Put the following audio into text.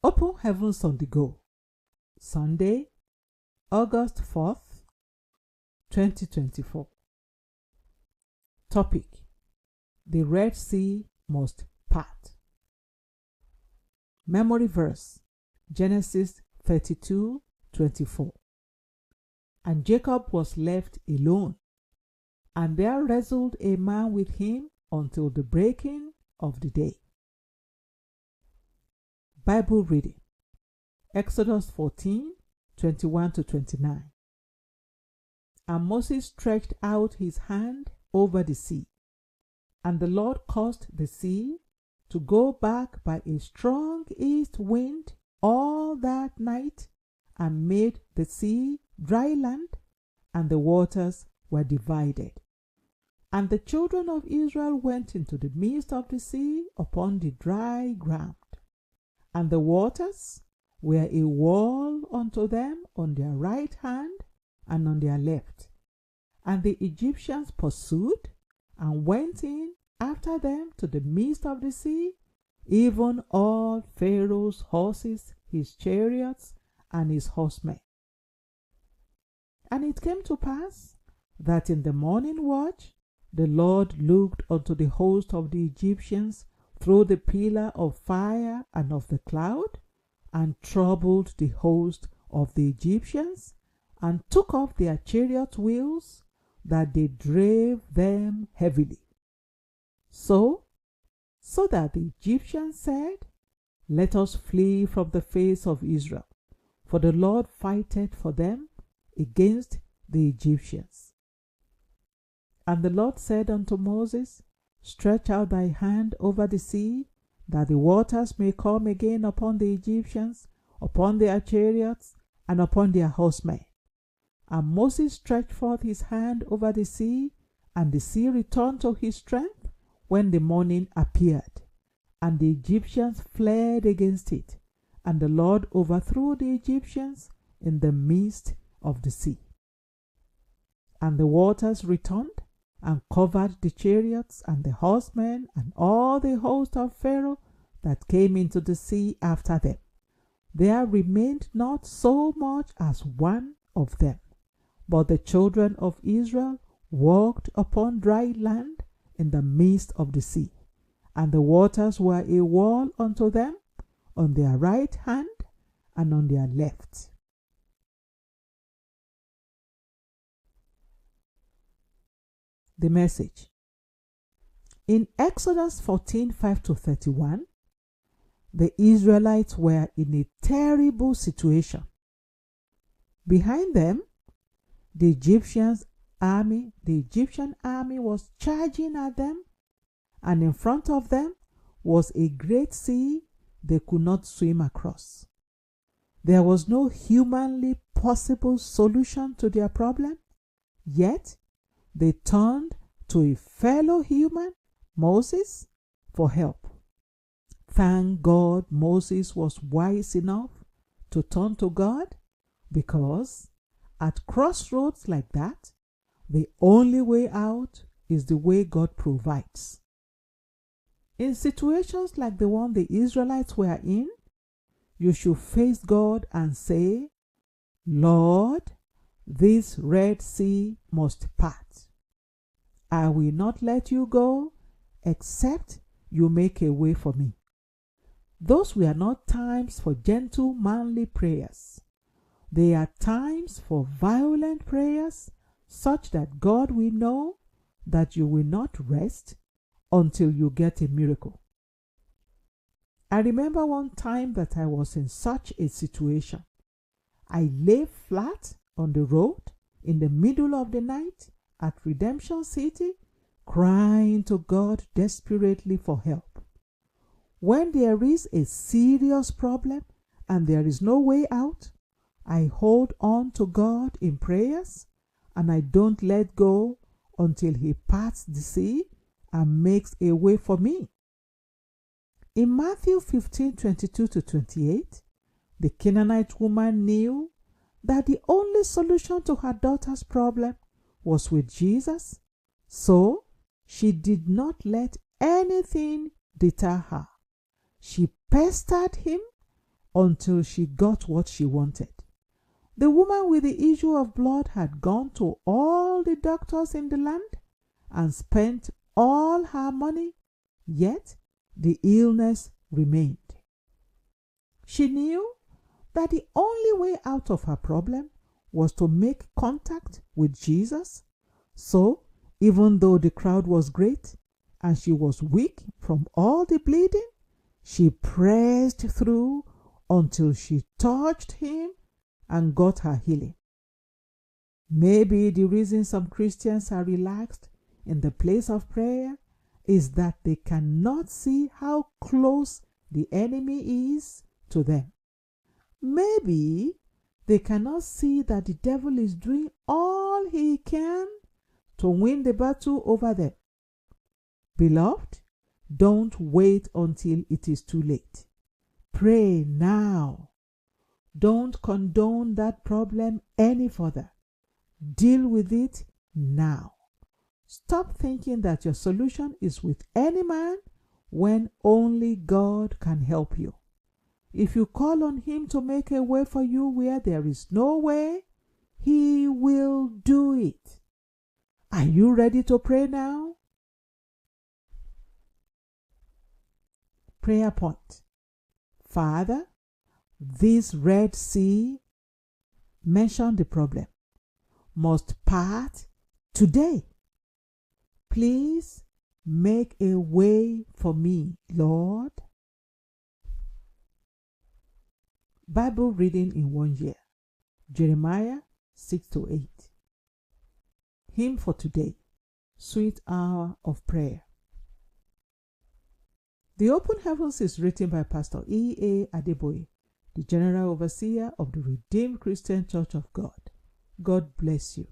Open Heavens on the Go, Sunday, August 4th, 2024. Topic: The Red Sea must part. Memory verse: Genesis 32:24. And Jacob was left alone, and there wrestled a man with him until the breaking of the day. Bible reading: Exodus 14:21-29. And Moses stretched out his hand over the sea, and the Lord caused the sea to go back by a strong east wind all that night, and made the sea dry land, and the waters were divided. And the children of Israel went into the midst of the sea upon the dry ground, and the waters were a wall unto them on their right hand and on their left. And the Egyptians pursued and went in after them to the midst of the sea, even all Pharaoh's horses, his chariots, and his horsemen. And it came to pass that in the morning watch the Lord looked unto the host of the Egyptians through the pillar of fire and of the cloud, and troubled the host of the Egyptians, and took off their chariot wheels, that they drave them heavily. So that the Egyptians said, Let us flee from the face of Israel, for the Lord fighteth for them against the Egyptians. And the Lord said unto Moses, Stretch out thy hand over the sea, that the waters may come again upon the Egyptians, upon their chariots, and upon their horsemen. And Moses stretched forth his hand over the sea, and the sea returned to his strength when the morning appeared. And the Egyptians fled against it, and the Lord overthrew the Egyptians in the midst of the sea. And the waters returned, and covered the chariots and the horsemen and all the host of Pharaoh that came into the sea after them. There remained not so much as one of them. But the children of Israel walked upon dry land in the midst of the sea, and the waters were a wall unto them on their right hand and on their left. The Message. In Exodus 14:5-31, the Israelites were in a terrible situation. Behind them, the Egyptian army was charging at them, and in front of them was a great sea they could not swim across. There was no humanly possible solution to their problem, yet they turned to a fellow human, Moses, for help. Thank God Moses was wise enough to turn to God, because at crossroads like that, the only way out is the way God provides. In situations like the one the Israelites were in, you should face God and say, Lord, this Red Sea must part. I will not let you go except you make a way for me. Those were not times for gentle, manly prayers. They are times for violent prayers, such that God will know that you will not rest until you get a miracle. I remember one time that I was in such a situation. I lay flat on the road in the middle of the night at Redemption City, crying to God desperately for help. When there is a serious problem and there is no way out, I hold on to God in prayers, and I don't let go until He parts the sea and makes a way for me. In Matthew 15:22-28, the Canaanite woman knew that the only solution to her daughter's problem was with Jesus, so she did not let anything deter her. She pestered him until she got what she wanted. The woman with the issue of blood had gone to all the doctors in the land and spent all her money, yet the illness remained. She knew that the only way out of her problem was to make contact with Jesus. So, even though the crowd was great and she was weak from all the bleeding, she pressed through until she touched him and got her healing. Maybe the reason some Christians are relaxed in the place of prayer is that they cannot see how close the enemy is to them. Maybe they cannot see that the devil is doing all he can to win the battle over them. Beloved, don't wait until it is too late. Pray now. Don't condone that problem any further. Deal with it now. Stop thinking that your solution is with any man when only God can help you. If you call on him to make a way for you where there is no way, he will do it. Are you ready to pray now? Prayer point. Father, this Red Sea, mention the problem, must part today. Please make a way for me, Lord. Bible reading in 1 year. Jeremiah 6-8. Hymn for today. Sweet Hour of Prayer. The Open Heavens is written by Pastor E. A. Adeboye, the General Overseer of the Redeemed Christian Church of God. God bless you.